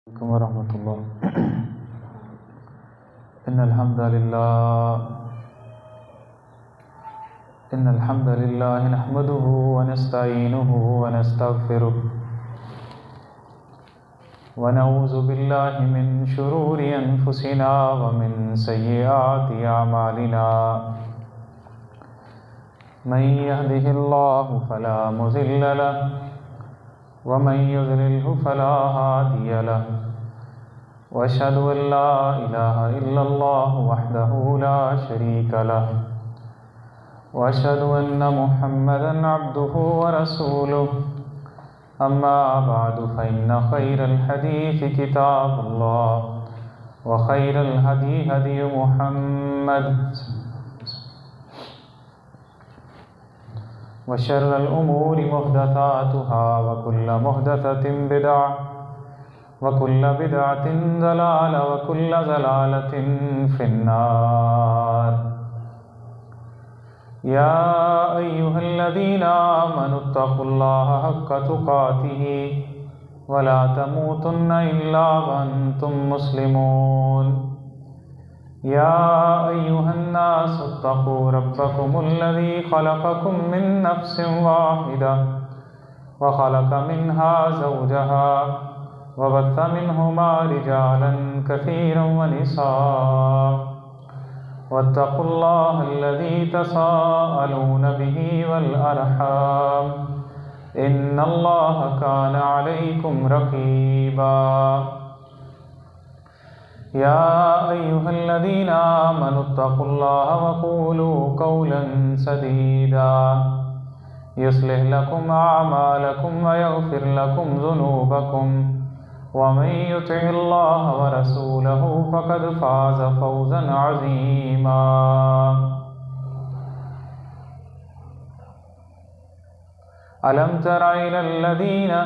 अलैकुम वरहमतुल्लाह। इन्नल हम्दुलिल्लाह नहमदुहु व नस्तईनुहु व नस्तगफिरुह व नऊज़ु बिल्लाहि मिन शुरूरि अनफुसिना व मिन सय्यिआति अमालिना। मन यहदिहिल्लाहु फला मुज़िल्ल लहु व मन युज़लिल्हु फला हादिय लहु व अशहदु अन ला इलाहा इल्लल्लाहु वहदहु ला शरीका लहु व अशहदु अन्न मुहम्मदन अब्दुहु व रसूलुहु। अम्मा बअदु फ़इन्न खैरल हदीस किताबुल्लाह व खैरल हदी हदी मुहम्मद व शर्रल उमूरि मुहदसातुहा व कुल्ल मुहदसतिन बिदअह व कुल्ल बिदअतिन ज़लाला व कुल्ल ज़लालतिन फिन्नार। या अय्युहल्लज़ीना आमनुत्तक़ुल्लाहा हक़्क़ तुक़ातिही व ला तमूतुन्ना इल्ला व अंतुम मुस्लिमून। या अय्युहन्नासुत्तक़ू रब्बकुमुल्लज़ी ख़लक़कुम मिन नफ़्सिन वाहिदह व ख़लक़ मिन्हा ज़ौजहा व बस्स मिन्हुमा रिजालन कसीरन व निसाअ वत्तक़ुल्लाहल्लज़ी तसाअलून बिही वल अरहाम इन्नल्लाहा कान अलैकुम रक़ीबा। या अय्युहल्लज़ीना आमनुत्तक़ुल्लाहा व क़ूलू क़ौलन सदीदा युस्लिह लकुम अअमालकुम व यग़फ़िर लकुम ज़ुनूबकुम व मन युतिइल्लाह व रसूलहु फ़क़द फ़ाज़ फ़ौज़न अज़ीमा। अलम तरा इलल्लज़ीना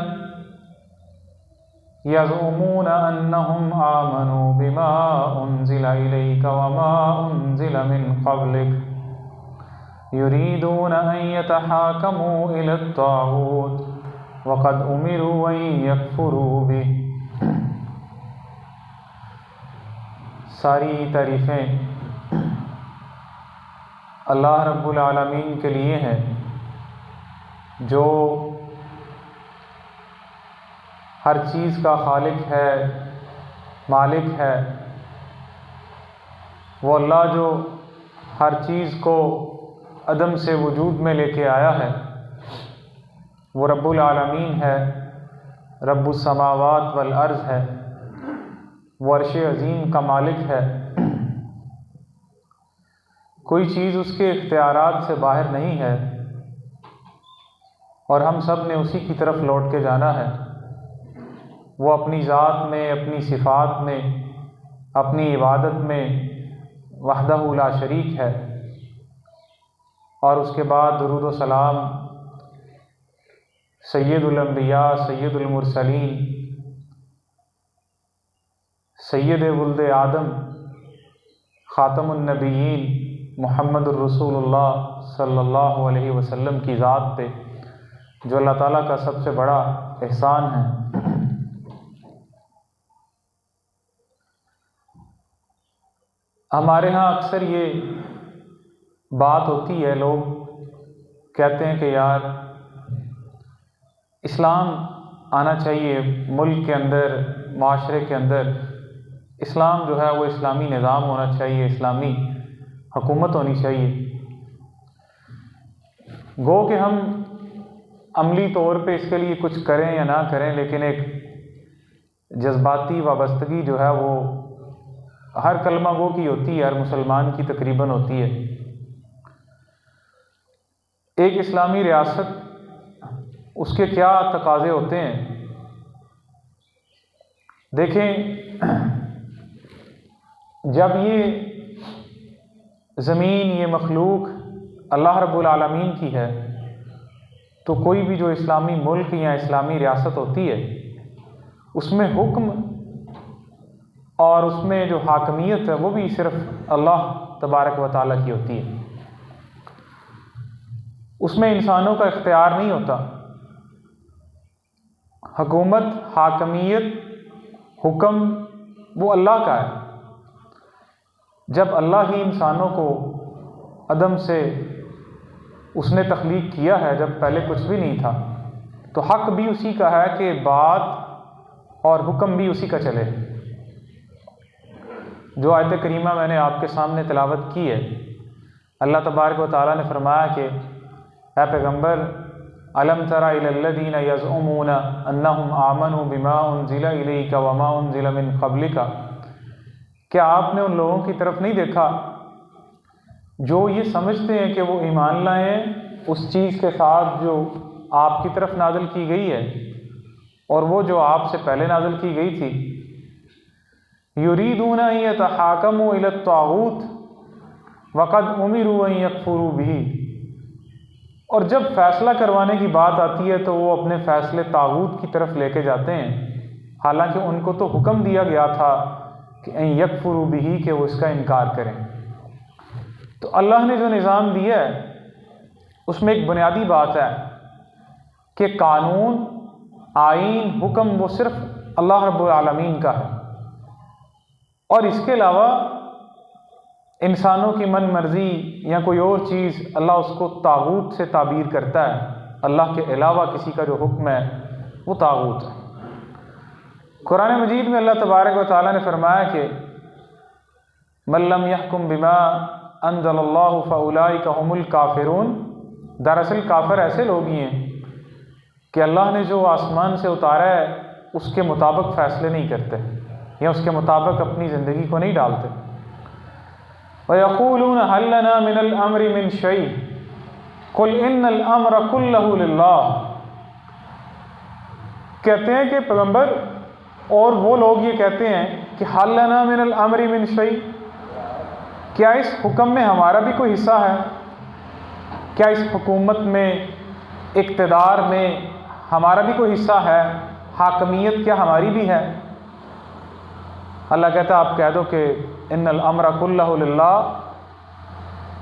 यज़उमून अन्नहुम आमनू बिमा उन्ज़िला इलैका व मा उन्ज़िला मिन क़ब्लिक युरीदून अन यतहाकमू इलत ताग़ूत व क़द उमिरू अन यकफ़ुरू बिही। सारी तारीफ़ें अल्लाह रब्बुल आलमीन के लिए हैं जो हर चीज़ का खालिक है, मालिक है। वो अल्लाह जो हर चीज़ को अदम से वजूद में लेके आया है, वो रब्बुल आलमीन है, रब्बुस समावात वल अर्ज़ है, वो अर्श अज़ीम का मालिक है। कोई चीज़ उसके इख्तियारात से बाहर नहीं है और हम सब ने उसी की तरफ लौट के जाना है। वो अपनी ज़ात में, अपनी सिफ़ात में, अपनी इबादत में वहदहु ला शरीक है। और उसके बाद दुरूद व सलाम सय्यदुल अंबिया, सय्यदुल मुरसलीन, सय्यद वुल्द आदम, ख़ातमुन नबिय्यीन मुहम्मदुर रसूलुल्लाह सल्लल्लाहु अलैहि वसल्लम की ज़ात पे, जो अल्लाह ताला का सबसे बड़ा एहसान है। हमारे यहाँ अक्सर ये बात होती है, लोग कहते हैं कि यार इस्लाम आना चाहिए मुल्क के अंदर, माशरे के अंदर। इस्लाम जो है वो इस्लामी निज़ाम होना चाहिए, इस्लामी हुकूमत होनी चाहिए। गो कि हम अमली तौर पे इसके लिए कुछ करें या ना करें, लेकिन एक जज्बाती वाबस्तगी जो है वो हर कलमा गो की होती है, हर मुसलमान की तकरीबन होती है। एक इस्लामी रियासत, उसके क्या तकाज़े होते हैं। देखें, जब ये ज़मीन, ये मखलूक अल्लाह रब्बुल आलमीन की है, तो कोई भी जो इस्लामी मुल्क या इस्लामी रियासत होती है, उसमें हुक्म और उसमें जो हाकमियत है वो भी सिर्फ अल्लाह तबारक व तआला की होती है। उसमें इंसानों का इख्तियार नहीं होता। हुकूमत, हाकमियत हुक्म वो अल्लाह का है। जब अल्लाह ही इंसानों को अदम से उसने तख्लीक किया है, जब पहले कुछ भी नहीं था, तो हक भी उसी का है कि बात और हुक्म भी उसी का चले। जो आयत करीमा मैंने आपके सामने तिलावत की है, अल्लाह तबारक व तआला ने फरमाया कि ऐ पैगम्बर, अलम तरा इलल्लज़ीना यज़उमूना अन्नहुम आमनू बिमा उनज़िला इलैका वमा उनज़िला मिन क़ब्लिका, क्या आपने उन लोगों की तरफ नहीं देखा जो ये समझते हैं कि वो ईमान लाए हैं उस चीज़ के साथ जो आपकी तरफ नाज़िल की गई है और वो जो आपसे पहले नाज़िल की गई थी। युरीदूना अन यतहाकमू इला त्तागूत वक़द उमिरू अन यकफुरू बिही, और जब फैसला करवाने की बात आती है तो वो अपने फ़ैसले तागूत की तरफ लेके जाते हैं, हालांकि उनको तो हुक्म दिया गया था कि अन यकफुरू बिही, कि वो इसका इनकार करें। तो अल्लाह ने जो निज़ाम दिया है उसमें एक बुनियादी बात है कि कानून, आईन, हुक्म वो सिर्फ अल्लाह रब्बुल आलमीन का है, और इसके अलावा इंसानों की मन मर्जी या कोई और चीज़ अल्लाह उसको तागूत से ताबीर करता है। अल्लाह के अलावा किसी का जो हुक्म है वो तागूत है। कुरान मजीद में अल्लाह तबारक व तआला ने फरमाया कि मल्लम यहकुम बिमा अंज़लल्लाहु फउलाइका हुमुल काफिरून, दरअसल काफिर ऐसे लोग ही हैं कि अल्लाह ने जो आसमान से उतारा है उसके मुताबिक फ़ैसले नहीं करते या उसके मुताबिक अपनी ज़िंदगी को नहीं डालते। वयक़ूलून हल लना मिनल अम्रि मिन शै कुल इन्नल अम्र कुल्लहु लिल्लाह, कहते हैं कि पैगम्बर, और वो लोग ये कहते हैं कि हल लना मिनल अम्रि मिन शै, क्या इस हुक्म में हमारा भी कोई हिस्सा है? क्या इस हुकूमत में, इक़्तिदार में हमारा भी कोई हिस्सा है? हाकमियत क्या हमारी भी है? अल्लाह कहता है आप कह दो कि इन्नल अम्र कुल्लहु लिल्लाह,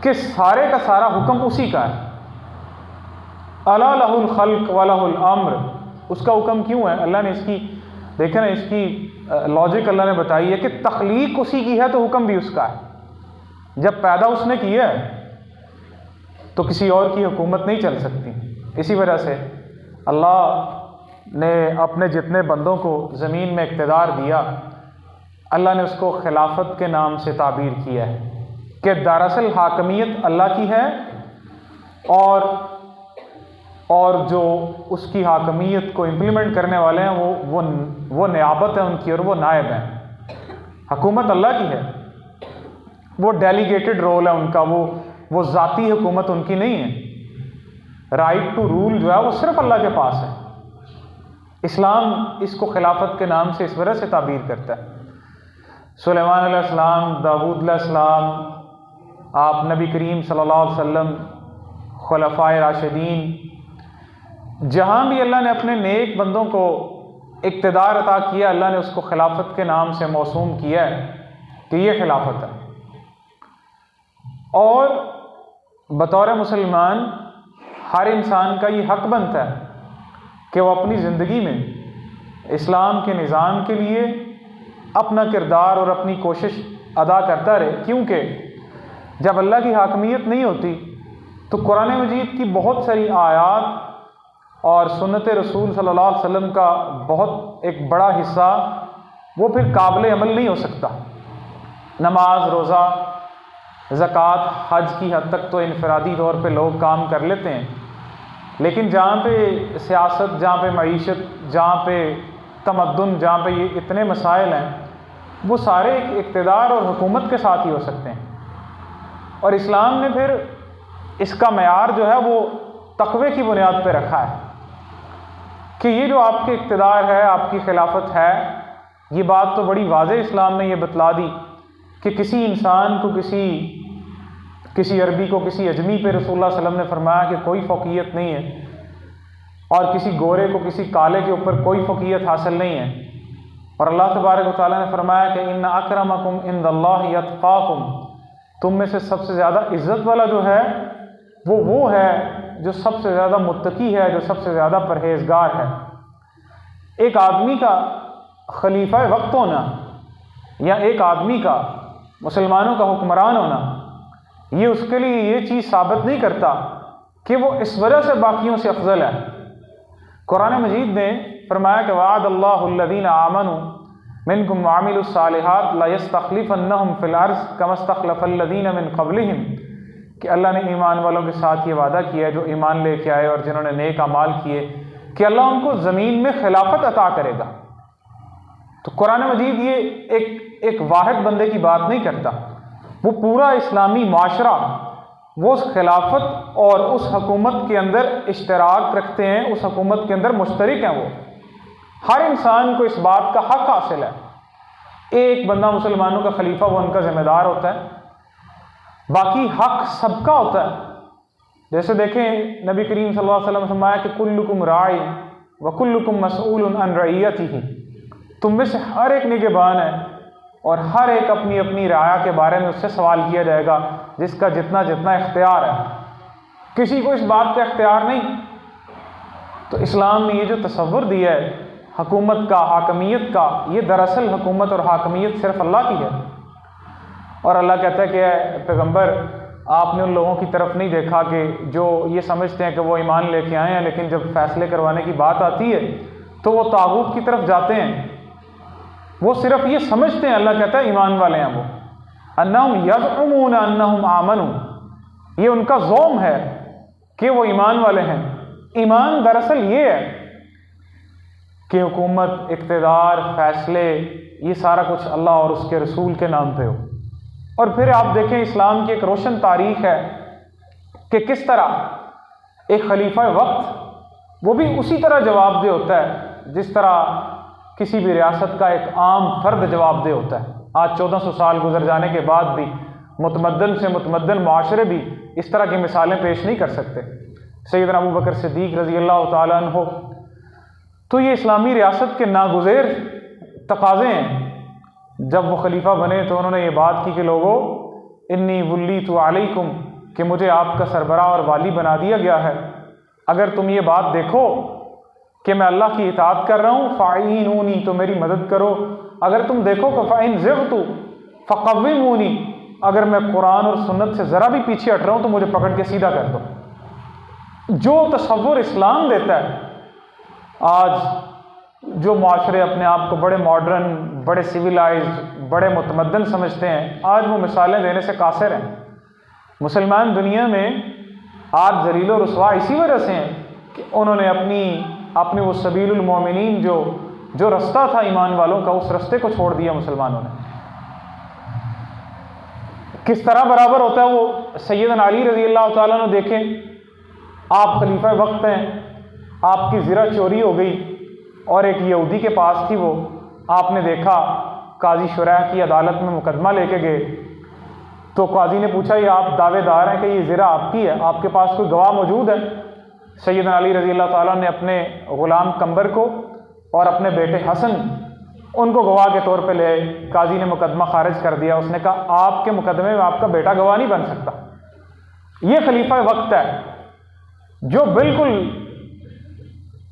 कि सारे का सारा हुक्म उसी का है। अला लहुल खल्क़ व लहुल अम्र, उसका हुक्म क्यों है? अल्लाह ने इसकी, देखें ना, इसकी लॉजिक अल्लाह ने बताई है कि तख्लीक उसी की है तो हुक्म भी उसका है। जब पैदा उसने किया है तो किसी और की हुकूमत नहीं चल सकती। इसी वजह से अल्लाह ने अपने जितने बंदों को ज़मीन में इक़्तिदार दिया, अल्लाह ने उसको खिलाफत के नाम से ताबीर किया है कि दरअसल हाकमियत अल्लाह की है, और जो उसकी हाकमियत को इम्प्लीमेंट करने वाले हैं वो नियाबत है उनकी, और वो नायब हैं। हुकूमत अल्लाह की है, वो डेलीगेटेड रोल है उनका, वो ज़ाती हुकूमत उनकी नहीं है। राइट टू रूल जो है वो सिर्फ अल्लाह के पास है। इस्लाम इसको खिलाफत के नाम से इस वजह से ताबीर करता है। सुलेमान अलैहिस्सलाम, दाऊद अलैहिस्सलाम, आप नबी करीम सल्लल्लाहु अलैहि वसल्लम, खुलफाए राशिदीन, जहाँ भी अल्लाह ने अपने नेक बंदों को इक़्तिदार अता किया, अल्लाह ने उसको खिलाफत के नाम से मौसूम किया है कि ये खिलाफत है। और बतौर मुसलमान हर इंसान का ये हक बनता है कि वो अपनी ज़िंदगी में इस्लाम के निज़ाम के लिए अपना किरदार और अपनी कोशिश अदा करता रहे, क्योंकि जब अल्लाह की हाकमियत नहीं होती तो कुरान मजीद की बहुत सारी आयात और सुन्नत रसूल सल्लल्लाहु अलैहि वसल्लम का बहुत एक बड़ा हिस्सा वो फिर काबिल अमल नहीं हो सकता। नमाज, रोज़ा, ज़कात, हज की हद तक तो इनफरादी तौर पे लोग काम कर लेते हैं, लेकिन जहाँ पे सियासत, जहाँ पे मईशत, जहाँ पे तमद्दुन, जहाँ पे ये इतने मसाइल हैं, वो सारे एक इक़्तिदार और हुकूमत के साथ ही हो सकते हैं। और इस्लाम ने फिर इसका मयार जो है वो तक़वे की बुनियाद पे रखा है कि ये जो आपके इक़्तिदार है, आपकी खिलाफत है, ये बात तो बड़ी वाज़ेह इस्लाम ने ये बतला दी कि किसी इंसान को, किसी अरबी को किसी अजमी पे रसूलुल्लाह सल्लल्लाहु अलैहि वसल्लम ने फरमाया कि कोई फ़ौक़ियत नहीं है, और किसी गोरे को किसी काले के ऊपर कोई फ़ौक़ियत हासिल नहीं है। और अल्लाह तबारक व तआला ने फरमाया कि इन्ना अक्रमकुम इंदल्लाहि यत्क़ाकुम, तुम में से सबसे ज़्यादा इज़्ज़त वाला जो है वो है जो सबसे ज़्यादा मुत्तकी है, जो सबसे ज़्यादा परहेज़गार है। एक आदमी का खलीफा वक्त होना या एक आदमी का मुसलमानों का हुक्मरान होना, ये उसके लिए ये चीज़ साबित नहीं करता कि वो इस वजह से बाकियों से अफजल है। कुरान मजीद ने फरमाया कि वादल्लाहुल्लज़ीना आमनू मिनकुम वअमिलुस्सालिहात ला यस्तखलिफन्नहुम फिल अर्ज़ कमा इस्तखलफ़ल्लज़ीना मिन क़ब्लिहिम, कि अल्लाह ने ईमान वालों के साथ ये वादा किया है जो ईमान लेके आए और जिन्होंने नेक अमाल किए कि अल्लाह उनको ज़मीन में खिलाफत अता करेगा। तो कुरान मजीद ये एक वाहिद बंदे की बात नहीं करता, वो पूरा इस्लामी माशरा वो उस खिलाफत और उस हुकूमत के अंदर इश्तराक रखते हैं, उस हुकूमत के अंदर मुश्तरिक हैं। वो हर इंसान को इस बात का हक हासिल है। एक बंदा मुसलमानों का खलीफा वो उनका जिम्मेदार होता है, बाकी हक सबका होता है। जैसे देखें नबी करीम सल्लल्लाहु अलैहि वसल्लम ने फरमाया कि कुल्लुकुम राइ व कुल्लुकुम मसऊलुन अन रइयतिही, तुम में से हर एक निगहबान है और हर एक अपनी अपनी राया के बारे में उससे सवाल किया जाएगा, जिसका जितना जितना इख्तियार है। किसी को इस बात का इख्तियार नहीं। तो इस्लाम ने ये जो तसव्वुर दिया है हुकूमत का, हाकमियत का, ये दरअसल हुकूमत और हाकमियत सिर्फ अल्लाह की है। और अल्लाह कहता है कि पैगंबर आपने उन लोगों की तरफ नहीं देखा कि जो ये समझते हैं कि वो ईमान लेके आए हैं, लेकिन जब फैसले करवाने की बात आती है तो वो तागूत की तरफ जाते हैं। वो सिर्फ ये समझते हैं, अल्लाह कहता है ईमान वाले हैं वो, अन्नहुम यज़उमून अन्नहुम आमनू, ये उनका ज़ौम है कि वो ईमान वाले हैं। ईमान दरअसल ये है कि हुकूमत, इक़्तिदार, फैसले, ये सारा कुछ अल्लाह और उसके रसूल के नाम पे हो। और फिर आप देखें इस्लाम की एक रोशन तारीख है कि किस तरह एक खलीफा वक्त वो भी उसी तरह जवाबदेह होता है जिस तरह किसी भी रियासत का एक आम फर्द जवाबदेह होता है। आज 1400 साल गुजर जाने के बाद भी मुतमद्दन से मुतमद्दन माशरे भी इस तरह की मिसालें पेश नहीं कर सकते। सैयदना अबू बकर सिद्दीक रज़ी अल्लाह तआला अन्हु, तो ये इस्लामी रियासत के नागुज़ेर तकाज़े हैं। जब वो खलीफा बने तो उन्होंने ये बात की कि लोगों, इन्नी वुल्लीतु अलैकुम, कि मुझे आपका सरबराह और वाली बना दिया गया है। अगर तुम ये बात देखो कि मैं अल्लाह की इताअत कर रहा हूँ, फ़ाइनूनी, तो मेरी मदद करो। अगर तुम देखो कि फ़ाइन ज़िग़्तु फ़क़व्विमूनी, अगर मैं कुरान और सुन्नत से ज़रा भी पीछे हट रहा हूँ तो मुझे पकड़ के सीधा कर दो। जो तसव्वुर इस्लाम देता है, आज जो माशरे अपने आप को बड़े मॉडर्न, बड़े सिविलाइज्ड, बड़े मुतमद्दन समझते हैं, आज वो मिसालें देने से कासिर हैं। मुसलमान दुनिया में आज ज़लील और रुसवा इसी वजह से हैं कि उन्होंने अपनी वो सबीलुल मोमिनीन जो रास्ता था ईमान वालों का, उस रास्ते को छोड़ दिया मुसलमानों ने। किस तरह बराबर होता है वो सैयदना अली रज़ी अल्लाह तआला अन्हु देखें, आप खलीफा वक्त हैं, आपकी ज़रा चोरी हो गई और एक यहूदी के पास थी वो, आपने देखा, काजी शुरैह की अदालत में मुकदमा लेके गए तो काजी ने पूछा, ये आप दावेदार हैं कि ये ज़रा आपकी है, आपके पास कोई गवाह मौजूद है? सैयदना अली रज़ी अल्लाह तआला ने अपने ग़ुलाम कंबर को और अपने बेटे हसन, उनको गवाह के तौर पे ले। काजी ने मुकदमा खारिज कर दिया। उसने कहा, आपके मुकदमे में आपका बेटा गवाह नहीं बन सकता। ये खलीफा वक्त है जो बिल्कुल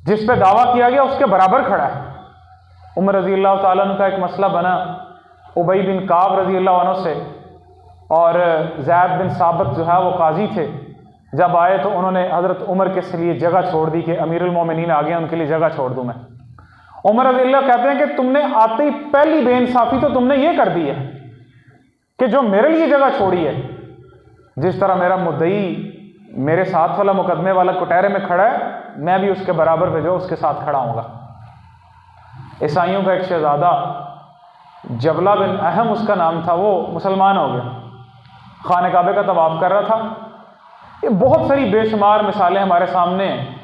जिस पे दावा किया गया उसके बराबर खड़ा है। उमर रज़ी अल्लाह तआला अन्हु का एक मसला बना उबई बिन काब रज़ी अल्लाह अन्हु से, और ज़ैद बिन साबित जो है वो काजी थे। जब आए तो उन्होंने हज़रत उमर के लिए जगह छोड़ दी कि अमीरुल मोमिनीन आ गए, उनके लिए जगह छोड़ दूँ मैं। उमर रज़ी अल्लाह कहते हैं कि तुमने आते ही पहली बेइंसाफ़ी तो तुमने ये कर दी है कि जो मेरे लिए जगह छोड़ी है, जिस तरह मेरा मुद्दई मेरे साथ वाला मुकदमे वाला कुटहरे में खड़ा है, मैं भी उसके बराबर पे जो उसके साथ खड़ा हूँगा। ईसाइयों का एक शहजादा जबला बिन अहम उसका नाम था, वो मुसलमान हो गया, खाने काबे का तवाफ कर रहा था। ये बहुत सारी बेशुमार मिसालें हमारे सामने हैं।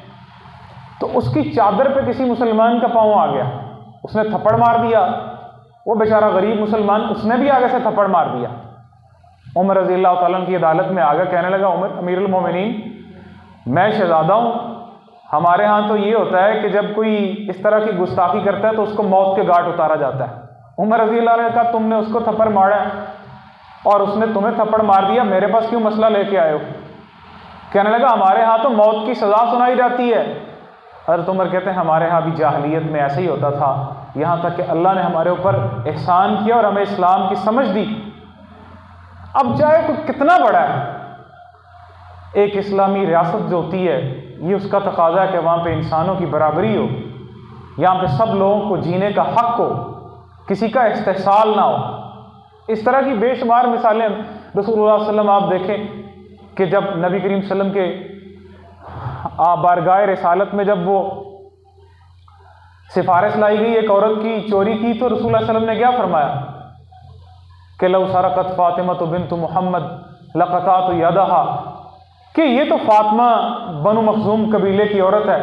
तो उसकी चादर पे किसी मुसलमान का पाँव आ गया, उसने थप्पड़ मार दिया। वो बेचारा गरीब मुसलमान, उसने भी आगे से थप्पड़ मार दिया। उमर रज़ी अल्लाह तआला की अदालत में आगे कहने लगा, उमर अमीरुल मोमिनीन, मैं शहजादा हूँ, हमारे यहाँ तो ये होता है कि जब कोई इस तरह की गुस्ताखी करता है तो उसको मौत के घाट उतारा जाता है। उमर रज़ी अल्लाह ने कहा, तुमने उसको थप्पड़ मारा और उसने तुम्हें थप्पड़ मार दिया, मेरे पास क्यों मसला लेके आए हो? कहने लगा, हमारे यहाँ तो मौत की सज़ा सुनाई जाती है। हज़रत उमर कहते हैं, हमारे यहाँ भी जाहिलियत में ऐसे ही होता था यहाँ तक कि अल्लाह ने हमारे ऊपर एहसान किया और हमें इस्लाम की समझ दी। अब चाहे कोई कितना बड़ा है, एक इस्लामी रियासत जो होती है ये उसका तकाजा है कि वहाँ पे इंसानों की बराबरी हो, यहाँ पे सब लोगों को जीने का हक हो, किसी का इस्तेहसाल ना हो। इस तरह की बेशुमार मिसालें रसूलुल्लाह सल्लल्लाहु अलैहि वसल्लम आप देखें कि जब नबी करीम सल्लल्लाहु अलैहि वसल्लम के बारगाह रिसालत में जब वो सिफारिश लाई गई एक औरत की चोरी की, तो रसूलुल्लाह सल्लल्लाहु अलैहि वसल्लम ने क्या फरमाया कि लौ सरकत फातिमा तो बिन्त मोहम्मद लक़तातु यदहा, कि ये तो फातिमा बनु मखजूम कबीले की औरत है,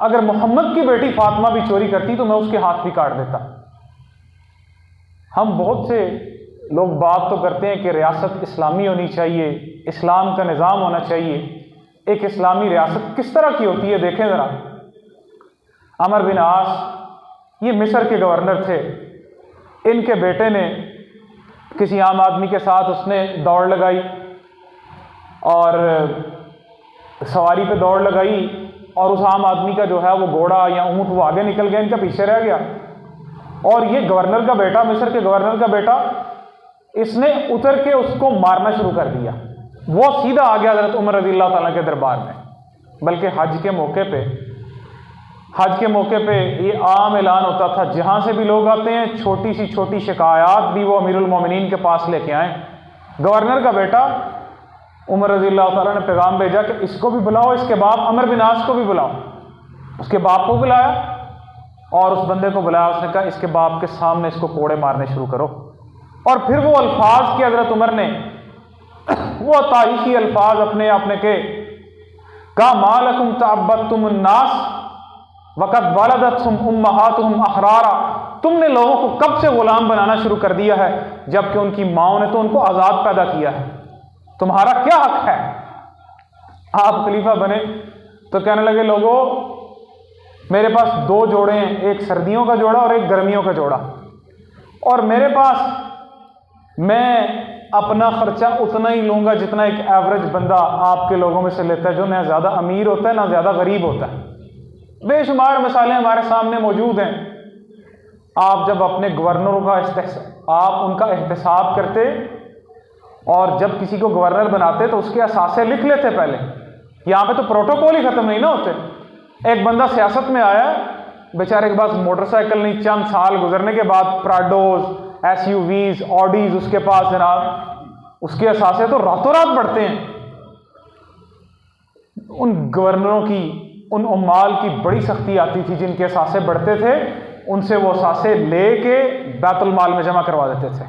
अगर मोहम्मद की बेटी फातिमा भी चोरी करती तो मैं उसके हाथ भी काट देता। हम बहुत से लोग बात तो करते हैं कि रियासत इस्लामी होनी चाहिए, इस्लाम का निज़ाम होना चाहिए। एक इस्लामी रियासत किस तरह की होती है देखें ज़रा। अमर बिन आस ये मिस्र के गवर्नर थे, इनके बेटे ने किसी आम आदमी के साथ उसने दौड़ लगाई और सवारी पे दौड़ लगाई और उस आम आदमी का जो है वो घोड़ा या ऊँट वो आगे निकल गया, इनका पीछे रह गया। और ये गवर्नर का बेटा, मिस्र के गवर्नर का बेटा, इसने उतर के उसको मारना शुरू कर दिया। वो सीधा आ गया हज़रत उमर रज़ी अल्लाह ताला के दरबार में, बल्कि हज के मौके पे ये आम ऐलान होता था जहाँ से भी लोग आते हैं छोटी सी छोटी शिकायत भी वो अमीरुल मोमिनीन के पास लेके आए। गवर्नर का बेटा उमर रज़ी अल्लाह ताला ने पैगाम भेजा कि इसको भी बुलाओ, इसके बाप अमर बिन आस को भी बुलाओ। उसके बाप को बुलाया और उस बंदे को बुलाया, उसने कहा इसके बाप के सामने इसको कोड़े मारने शुरू करो। और फिर वो अल्फाज के हज़रत उमर ने वो तारीखी अल्फाज अपने के का मालकुम तअब्बदतुम अन्नास वक़द वलदतहुम उम्महातुहुम अहरारा, तुमने लोगों को कब से गुलाम बनाना शुरू कर दिया है जबकि उनकी माओं ने तो उनको आज़ाद पैदा किया है, तुम्हारा क्या हक है। आप खलीफा बने तो कहने लगे लोगों मेरे पास दो जोड़े हैं, एक सर्दियों का जोड़ा और एक गर्मियों का जोड़ा, और मेरे पास मैं अपना खर्चा उतना ही लूँगा जितना एक एवरेज बंदा आपके लोगों में से लेता है, जो ना ज़्यादा अमीर होता है ना ज़्यादा गरीब होता है। बेशुमार मिसालें हमारे सामने मौजूद हैं। आप जब अपने गवर्नरों का आप उनका एहतसाब करते और जब किसी को गवर्नर बनाते तो उसके असासे लिख लेते पहले। यहाँ पे तो प्रोटोकॉल ही ख़त्म नहीं ना होते। एक बंदा सियासत में आया, बेचारे के पास मोटरसाइकिल नहीं, चंद साल गुजरने के बाद प्राडोज, SUVs, ऑडीज उसके पास जनाब, उसके असासे तो रातों रात बढ़ते हैं। उन गवर्नरों की, उन उम्माल की बड़ी सख्ती आती थी, जिनके असासे बढ़ते थे उनसे वो असासे लेके बैतुल माल में जमा करवा देते थे।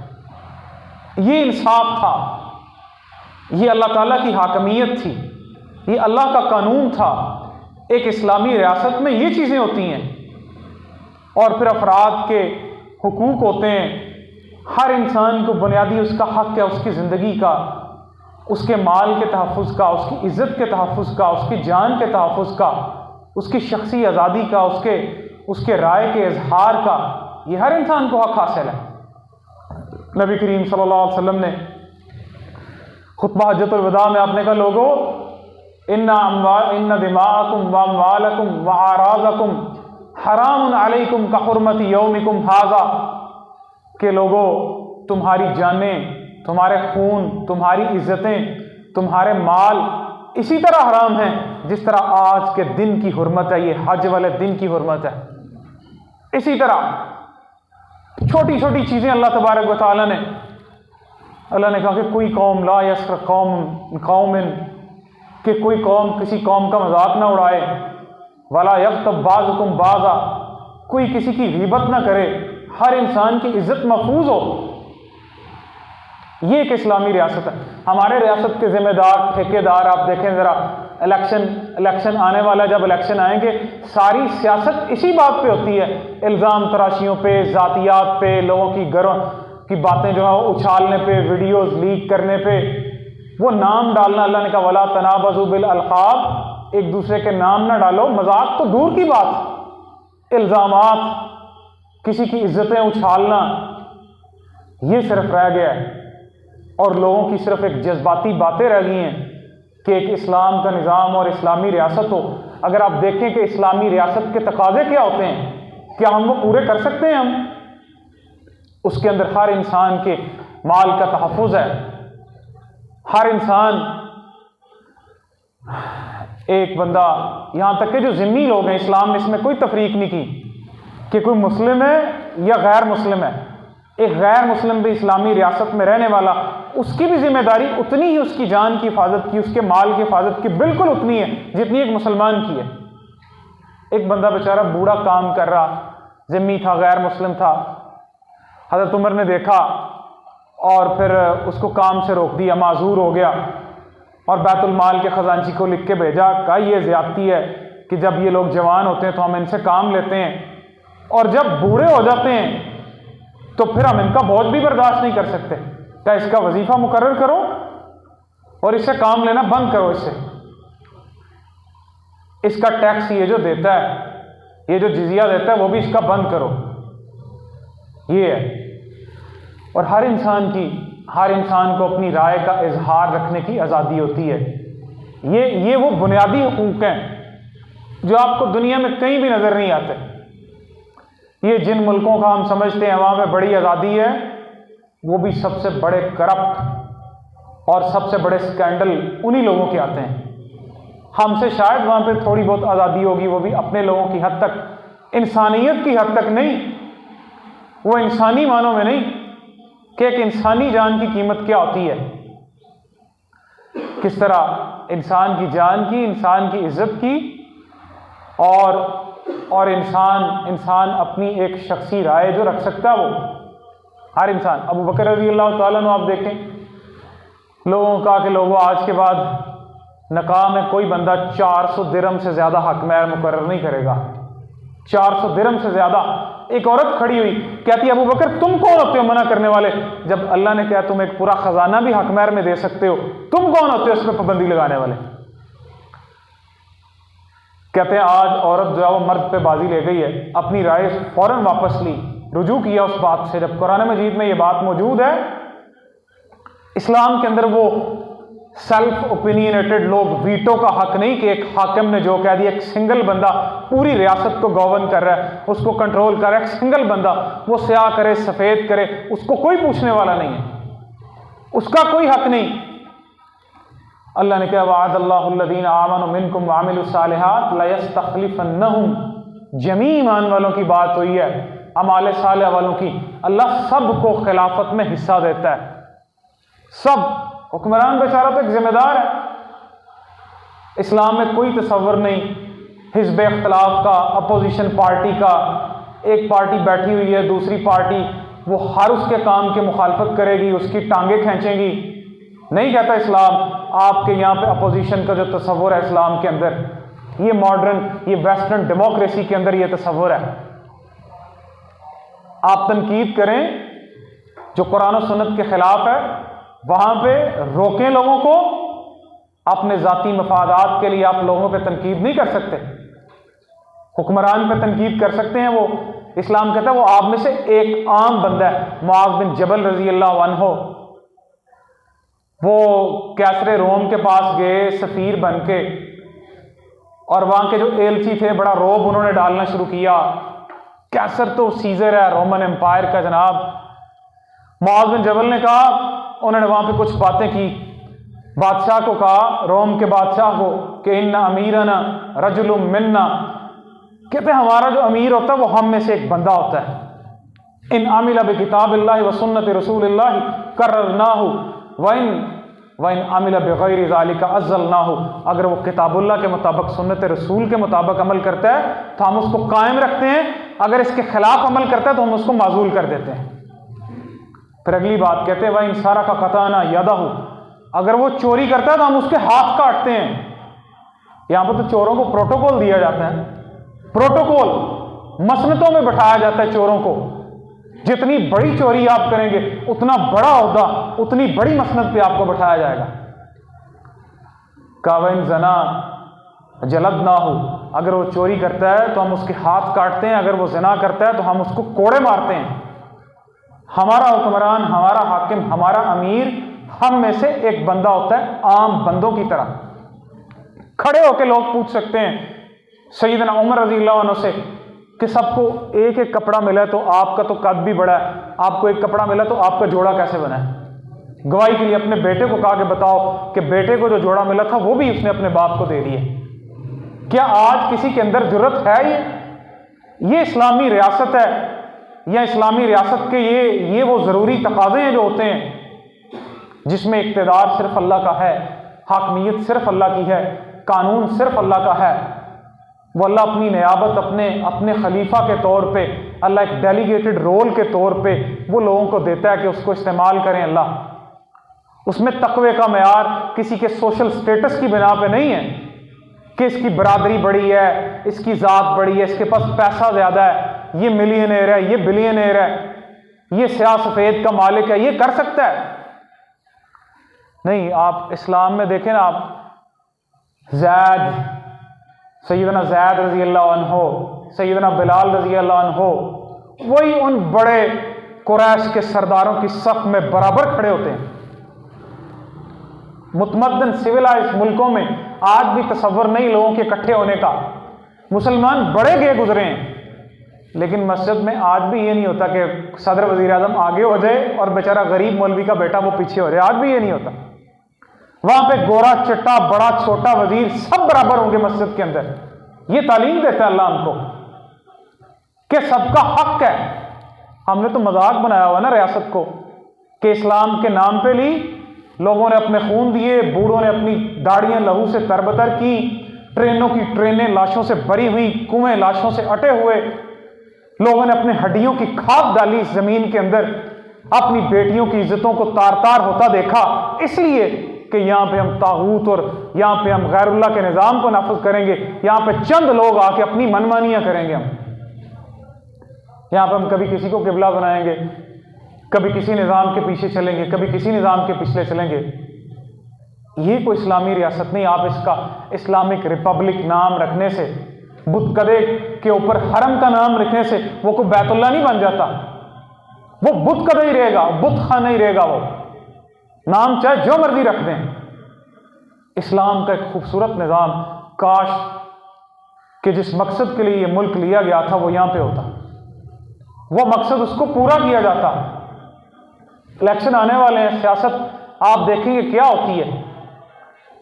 ये इंसाफ था, ये अल्लाह ताला की हाकमियत थी, ये अल्लाह का कानून था। एक इस्लामी रियासत में ये चीज़ें होती हैं। और फिर अफराद के हुकूक होते हैं, हर इंसान को बुनियादी उसका हक है उसकी ज़िंदगी का, उसके माल के तहफ़्फ़ुज़ का, उसकी इज़्ज़त के तहफ़्फ़ुज़ का, उसकी जान के तहफ़्फ़ुज़ का, उसकी शख्सी आज़ादी का, उसके राय के इजहार का। ये हर इंसान को हक हासिल है। नबी करीम सल्लल्लाहु अलैहि वसल्लम ने खुतबा हज्जतुल वदा में आपने कहा लोगो इन्ना दिमाअकुम व अम्वालकुम व आराज़कुम हरामुन अलैकुम का हुर्मति यौमिकुम हाज़ा, के लोगो तुम्हारी जानें, तुम्हारे खून, तुम्हारी इज़्ज़तें, तुम्हारे माल इसी तरह हराम हैं जिस तरह आज के दिन की हुर्मत है, ये हज वाले दिन की हुर्मत है। इसी तरह छोटी छोटी चीज़ें अल्लाह तबारक व तआला ने, अल्लाह ने कहा कि कोई कौम ला यसर कौमिन, कि कोई कौम किसी कौम का मजाक ना उड़ाए, वला यग़्तब बाज़ुकुम बाज़ा, कोई किसी की ग़ीबत ना करे, हर इंसान की इज़्ज़त महफूज हो। ये एक इस्लामी रियासत है। हमारे रियासत के ज़िम्मेदार ठेकेदार आप देखें ज़रा, इलेक्शन आने वाला, जब इलेक्शन आएंगे सारी सियासत इसी बात पे होती है, इल्ज़ाम तराशियों पे, ज़ातियात पे, लोगों की घरों की बातें जो है उछालने पे, वीडियोज़ लीक करने पे, वो नाम डालना। अल्लाह ने कहा वला तनाबज़ू बिल अलक़ाब, एक दूसरे के नाम ना डालो। मजाक तो दूर की बात, इल्ज़ामात, किसी की इज्जतें उछालना, ये सिर्फ रह गया है। और लोगों की सिर्फ एक जज्बाती बातें रह गई हैं कि एक इस्लाम का निज़ाम और इस्लामी रियासत हो। अगर आप देखें कि इस्लामी रियासत के तकाज़े क्या होते हैं, क्या हम वो पूरे कर सकते हैं? हम उसके अंदर हर इंसान के माल का तहफ़्फ़ुज़ है, हर इंसान, एक बंदा, यहां तक कि जो ज़िम्मी लोग हैं, इस्लाम ने इसमें कोई तफरीक नहीं की कि कोई मुस्लिम है या गैर मुस्लिम है। एक गैर मुस्लिम भी इस्लामी रियासत में रहने वाला, उसकी भी जिम्मेदारी उतनी ही उसकी जान की हिफाजत की, उसके माल की हिफाजत की बिल्कुल उतनी है जितनी एक मुसलमान की है। एक बंदा बेचारा बूढ़ा काम कर रहा, ज़िम्मी था, गैर मुस्लिम था, हज़रत उमर ने देखा और फिर उसको काम से रोक दिया, माजूर हो गया और बैतुल माल के ख़जांची को लिख के भेजा, कहा ये ज़्यादती है कि जब ये लोग जवान होते हैं तो हम इनसे काम लेते हैं और जब बूढ़े हो जाते हैं तो फिर हम इनका बोझ भी बर्दाश्त नहीं कर सकते, क्या इसका वजीफा मुकर्रर करो और इससे काम लेना बंद करो, इसका टैक्स ये जो देता है, ये जो जिजिया देता है वो भी इसका बंद करो। ये है। और हर इंसान को अपनी राय का इजहार रखने की आज़ादी होती है। ये वो बुनियादी हुकूक हैं जो आपको दुनिया में कहीं भी नज़र नहीं आते। ये जिन मुल्कों का हम समझते हैं वहाँ पे बड़ी आज़ादी है, वो भी सबसे बड़े करप्ट और सबसे बड़े स्कैंडल उन्हीं लोगों के आते हैं। हमसे शायद वहाँ पे थोड़ी बहुत आज़ादी होगी, वो भी अपने लोगों की हद तक, इंसानियत की हद तक नहीं, वो इंसानी मानों में नहीं कि एक इंसानी जान की कीमत क्या होती है, किस तरह इंसान की जान की, इंसान की इज्जत की, और इंसान अपनी एक शख्सी राय जो रख सकता है वो हर इंसान। अबू बकर रज़ी अल्लाह तआला अन्हु आप देखें, लोगों का कि लोगों आज के बाद निकाह में कोई बंदा 400 दिरहम से ज़्यादा हक महर मुकर्रर नहीं करेगा। 400 दिरहम से ज़्यादा। एक औरत खड़ी हुई, कहती है अबू बकर तुम कौन होते हो मना करने वाले, जब अल्लाह ने कहा तुम एक पूरा खजाना भी हक महर में दे सकते हो, तुम कौन होते हो इस पर पाबंदी लगाने वाले। कहते हैं आज औरत जो है वो मर्द पे बाजी ले गई है, अपनी राय फौरन वापस ली, रुजू किया उस बात से, जब कुरान मजीद में ये बात मौजूद है। इस्लाम के अंदर वो सेल्फ ओपिनियनेटेड लोग, वीटो का हक नहीं कि एक हाकिम ने जो कह दिया, एक सिंगल बंदा पूरी रियासत को गवर्न कर रहा है, उसको कंट्रोल कर रहा है, एक सिंगल बंदा, वो स्याह करे सफ़ेद करे, उसको कोई पूछने वाला नहीं है, उसका कोई हक नहीं। अल्लाह ने कहा वअदल्लाहुल्लज़ीना आमनु मिनकुम वअमिलुस्सालिहात लयस्तखलिफन्नहुम, जमी ईमान वालों की बात हुई है, अमाले सालिह वालों की। अल्लाह सबको खिलाफत में हिस्सा देता है, सब। हुक्मरान बेचारा तो एक जिम्मेदार है। इस्लाम में कोई तसव्वुर नहीं हिज़्ब इख्तिलाफ का, अपोजिशन पार्टी का। एक पार्टी बैठी हुई है, दूसरी पार्टी वो हर उसके काम की मुखालफत करेगी, उसकी टांगें खींचेगी। नहीं कहता इस्लाम। आपके यहाँ पे अपोजिशन का जो तसव्वुर है इस्लाम के अंदर, ये मॉडर्न, ये वेस्टर्न डेमोक्रेसी के अंदर ये तसव्वुर है। आप तनकीद करें जो कुरान और सुन्नत के खिलाफ है, वहां पे रोकें लोगों को। अपने जाती मफादात के लिए आप लोगों पे तनकीद नहीं कर सकते, हुक्मरान पे तनकीद कर सकते हैं। वो इस्लाम कहता है वो आप में से एक आम बंदा है, मुआज़ बिन जबल रजी अल्लाह अन्हु, वो कैसरे रोम के पास गए सफ़ीर बन के, और वहां के जो एलची थे बड़ा रोब उन्होंने डालना शुरू किया। कैसर तो सीजर है रोमन एम्पायर का जनाब। मुआज़ बिन जबल ने कहा, उन्होंने वहां पे कुछ बातें की, बादशाह को कहा, रोम के बादशाह को, कि इन्ना अमीरना रजुलुम मिन्ना, कहते हमारा जो अमीर होता है वो हम में से एक बंदा होता है। इन आमिला बिकिताबिल्लाहि व सुन्नत रसूलिल्लाहि कर्ररनाहु व इन आमिला बिगैरि ज़ालिका अज़्ज़लनाहु, अगर वो किताबुल्लाह के मुताबिक सुन्नत रसूल के मुताबिक अमल करता है तो हम उसको कायम रखते हैं, अगर इसके खिलाफ अमल करता है तो हम उसको माजूल कर देते हैं। फिर अगली बात कहते हैं वह इन सारा का कताना यादाहु, अगर वो चोरी करता है तो हम उसके हाथ काटते हैं। यहां पर तो चोरों को प्रोटोकॉल दिया जाता है, प्रोटोकॉल मसनतों में बैठाया जाता है चोरों को। जितनी बड़ी चोरी आप करेंगे उतना बड़ा ओहदा, उतनी बड़ी मसनत पे आपको बैठाया जाएगा। कावन जना जलद ना हो, अगर वो चोरी करता है तो हम उसके हाथ काटते हैं, अगर वो जना करता है तो हम उसको कोड़े मारते हैं। हमारा हुक्मरान, हमारा हाकिम, हमारा अमीर हम में से एक बंदा होता है, आम बंदों की तरह। खड़े होकर लोग पूछ सकते हैं सैयदना उमर रज़ी अल्लाह अन्हु से कि सबको एक एक कपड़ा मिला तो आपका तो कद भी बड़ा है, आपको एक कपड़ा मिला तो आपका जोड़ा कैसे बना है? गवाही के लिए अपने बेटे को कहा कि बताओ कि बेटे को जो जोड़ा मिला था वो भी उसने अपने बाप को दे दिया। क्या आज किसी के अंदर जरूरत है? ये इस्लामी रियासत है, या इस्लामी रियासत के ये वो ज़रूरी तकाज़े हैं जो होते हैं जिसमें इक़्तिदार सिर्फ अल्लाह का है, हाकमियत सिर्फ अल्लाह की है, कानून सिर्फ अल्लाह का है। वो अल्लाह अपनी नियाबत अपने खलीफा के तौर पे, अल्लाह एक डेलीगेटेड रोल के तौर पे वो लोगों को देता है कि उसको इस्तेमाल करें। अल्लाह उसमें तकवे का मयार किसी के सोशल स्टेटस की बिना पे नहीं है कि इसकी बरादरी बड़ी है, इसकी ज़ात बड़ी है, इसके पास पैसा ज़्यादा है, ये मिलियनेयर है, ये बिलियनेयर है, ये स्याह सफ़ेद का मालिक है, ये कर सकता है। नहीं, आप इस्लाम में देखें ना, आप सैयदना ज़ैद रज़ी अल्लाह अन्हो, सैयदना बिलाल रज़ी अल्लाह अन्हो, वही उन बड़े कुरैश के सरदारों की सफ में बराबर खड़े होते हैं। मुतमद्दन सिविलाइज मुल्कों में आज भी तसव्वुर नहीं लोगों के इकट्ठे होने का। मुसलमान बड़े गए गुजरे हैं, लेकिन मस्जिद में आज भी ये नहीं होता कि सदर वज़ीर आज़म आगे हो जाए और बेचारा गरीब मौलवी का बेटा वो पीछे हो जाए। आज भी ये नहीं होता। वहां पे गोरा चिट्टा बड़ा छोटा वजीर सब बराबर होंगे मस्जिद के अंदर। ये तालीम देता है अल्लाह हमको कि सबका हक है। हमने तो मजाक बनाया हुआ ना रियासत को कि इस्लाम के नाम पे ली, लोगों ने अपने खून दिए, बूढ़ों ने अपनी दाढ़ियां लहू से तरबतर की, ट्रेनों की ट्रेनें लाशों से भरी हुई, कुएं लाशों से अटे हुए, लोगों ने अपने हड्डियों की खाद डाली इस जमीन के अंदर, अपनी बेटियों की इज्जतों को तार तार होता देखा, इसलिए कि यहाँ पे हम तागूत और यहाँ पे हम गैरुल्लाह के निज़ाम को नाफिज करेंगे, यहाँ पे चंद लोग आके अपनी मनमानियाँ करेंगे। हम यहाँ पे हम कभी किसी को किबला बनाएंगे, कभी किसी निज़ाम के पीछे चलेंगे, कभी किसी निज़ाम के पिछले चलेंगे। ये कोई इस्लामी रियासत नहीं। आप इसका इस्लामिक रिपब्लिक नाम रखने से, बुतकदे के ऊपर हरम का नाम रखने से वो कोई बैतुल्ला नहीं बन जाता। वो बुतकदा ही रहेगा, बुत खाना ही रहेगा। वो नाम चाहे जो मर्जी रख दें। इस्लाम का एक खूबसूरत निज़ाम, काश कि जिस मकसद के लिए ये मुल्क लिया गया था वो यहाँ पे होता, वो मकसद उसको पूरा किया जाता। इलेक्शन आने वाले हैं, सियासत आप देखेंगे क्या होती है,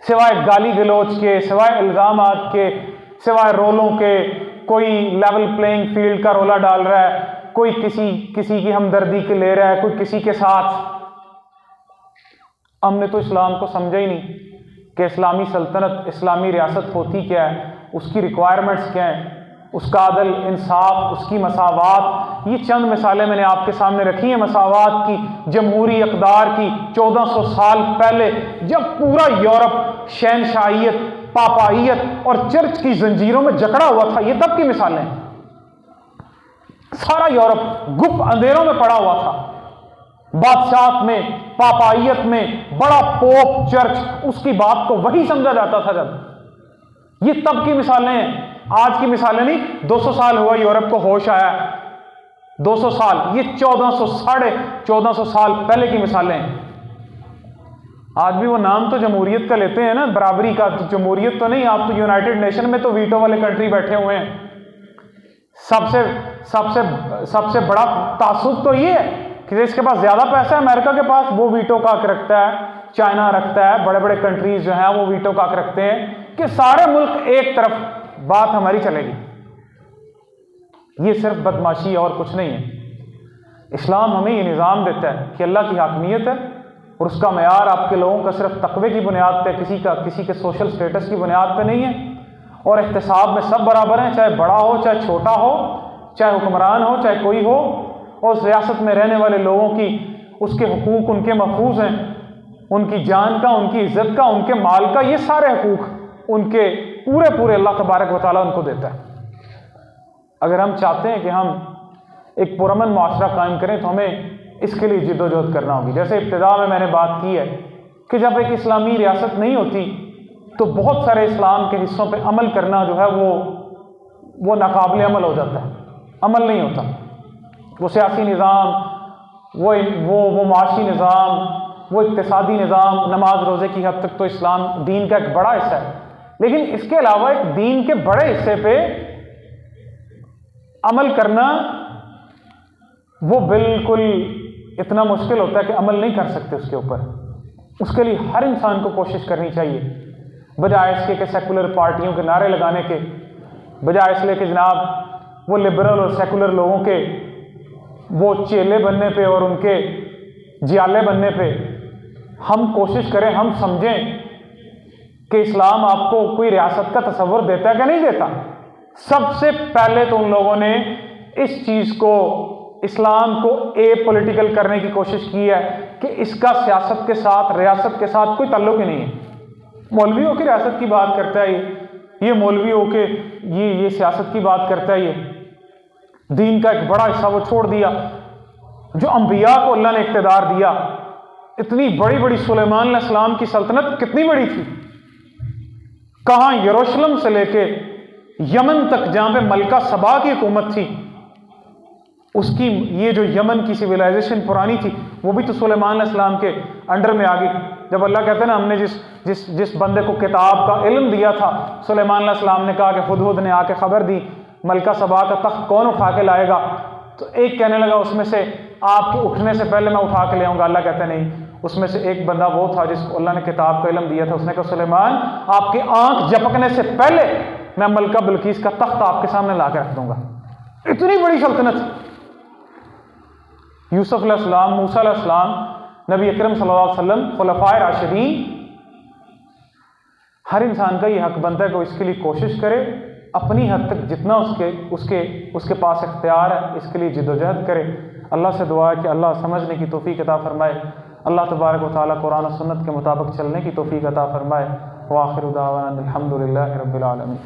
सिवाय गाली गलौज के, सिवाय इल्ज़ामात के, सिवाय रोलों के। कोई लेवल प्लेइंग फील्ड का रोला डाल रहा है, कोई किसी की हमदर्दी के ले रहा है, कोई किसी के साथ। हमने तो इस्लाम को समझा ही नहीं कि इस्लामी सल्तनत, इस्लामी रियासत होती क्या है, उसकी रिक्वायरमेंट्स क्या हैं, उसका अदल, इंसाफ, उसकी मसावात। ये चंद मिसालें मैंने आपके सामने रखी हैं मसावात की, जमहूरी अक़दार की। 1400 साल पहले जब पूरा यूरोप शहनशाहियत, पापाइयत और चर्च की जंजीरों में जकड़ा हुआ था, ये तब की मिसालें। सारा यूरोप गुप्त अंधेरों में पड़ा हुआ था, बादशाह में, पापाइयत में, बड़ा पोप चर्च, उसकी बात को वही समझा जाता था जब। ये तब की मिसालें हैं, आज की मिसालें नहीं। 200 साल हुआ यूरोप को होश आया, 200 साल, ये 1400 साल पहले की मिसालें हैं। आज भी वो नाम तो जमहूरियत का लेते हैं ना, बराबरी का। तो जमहूरियत तो नहीं, आप तो यूनाइटेड नेशन में तो वीटो वाले कंट्री बैठे हुए हैं। सबसे बड़ा तासुब तो ये है कि जिसके पास ज्यादा पैसा है अमेरिका के पास, वो वीटो का हक रखता है, चाइना रखता है, बड़े बड़े कंट्रीज जो हैं वो वीटो का हक रखते हैं कि सारे मुल्क एक तरफ बात हमारी चलेगी। ये सिर्फ बदमाशी और कुछ नहीं है। इस्लाम हमें ये निज़ाम देता है कि अल्लाह की हाकमियत है और उसका मयार आपके लोगों का सिर्फ तकवे की बुनियाद पे, किसी के सोशल स्टेटस की बुनियाद पे नहीं है। और इख्तिसाब में सब बराबर हैं, चाहे बड़ा हो, चाहे छोटा हो, चाहे हुक्मरान हो, चाहे कोई हो। और उस रियासत में रहने वाले लोगों की, उसके हुकूक उनके महफूज हैं, उनकी जान का, उनकी इज्जत का, उनके माल का, ये सारे हुकूक उनके पूरे अल्लाह तबारक व तआला उनको देता है। अगर हम चाहते हैं कि हम एक पुरअमन मुआशरा कायम करें तो हमें इसके लिए जिद्दोजहद करना होगी। जैसे इब्तिदा में मैंने बात की है कि जब एक इस्लामी रियासत नहीं होती तो बहुत सारे इस्लाम के हिस्सों पे अमल करना जो है वो नाकाबिल अमल हो जाता है, अमल नहीं होता। वो सियासी निज़ाम, वो माशी निज़ाम, वो इक्तिसादी निज़ाम, नमाज रोज़े की हद तक तो इस्लाम दीन का एक बड़ा हिस्सा है, लेकिन इसके अलावा एक दीन के बड़े हिस्से पे अमल करना वो बिल्कुल इतना मुश्किल होता है कि अमल नहीं कर सकते उसके ऊपर। उसके लिए हर इंसान को कोशिश करनी चाहिए, बजाय इसके कि सेकुलर पार्टियों के नारे लगाने के, बजाय इसलिए कि जनाब वो लिबरल और सेकुलर लोगों के वो चेले बनने पे और उनके जियाले बनने पे हम कोशिश करें, हम समझें कि इस्लाम आपको कोई रियासत का तस्वर देता है कि नहीं देता। सबसे पहले तो उन लोगों ने इस चीज़ को, इस्लाम को पॉलिटिकल करने की कोशिश की है कि इसका सियासत के साथ, रियासत के साथ कोई ताल्लुक ही नहीं है। मौलवियों की रियासत की बात करता है ये मौलवियों के ये सियासत की बात करता है, ये दीन का एक बड़ा हिस्सा वो छोड़ दिया। जो अंबिया को अल्लाह ने इख्तिदार दिया, इतनी बड़ी बड़ी सुलेमान अलैहिस्सलाम की सल्तनत कितनी बड़ी थी, कहाँ यरूशलेम से लेके यमन तक जहां पे मलका सबा की हुकूमत थी, उसकी ये जो यमन की सिविलाइजेशन पुरानी थी वो भी तो सुलेमान अलैहिस्सलाम के अंडर में आ गई। जब अल्लाह कहते हैं ना, हमने जिस बंदे को किताब का इल्म दिया था, सुलेमान अलैहिस्सलाम ने कहा कि हुदहुद ने आके खबर दी मलका सबा का तख्त कौन उठा के लाएगा, तो एक कहने लगा उसमें से आपके उठने से पहले मैं उठा के ले आऊंगा। अल्लाह कहते नहीं, उसमें से एक बंदा वो था जिसको अल्लाह ने किताब का इल्म दिया था। उसने कहा सुलेमान आपकी आंख झपकने से पहले मैं मलका बिल्कीस का तख्त आपके सामने ला के रख दूंगा। इतनी बड़ी सल्तनत। यूसुफ अलैहिस्सलाम, मूसा अलैहिस्सलाम, नबी अकरम सल्लल्लाहु अलैहि वसल्लम, खुलफाए राशिदीन, हर इंसान का ये हक बनता है कि वो इसके लिए कोशिश करे, अपनी हद तक जितना उसके पास इख्तियार है इसके लिए जिद्दोजहद करे। अल्लाह से दुआ है कि अल्लाह समझने की तौफीक अता फरमाए, अल्लाह तबारक व तआला कुरान और सुन्नत के मुताबिक चलने की तौफीक अता फरमाए। व आखिरु दावाना अल्हम्दुलिल्लाहि रब्बिल आलमीन।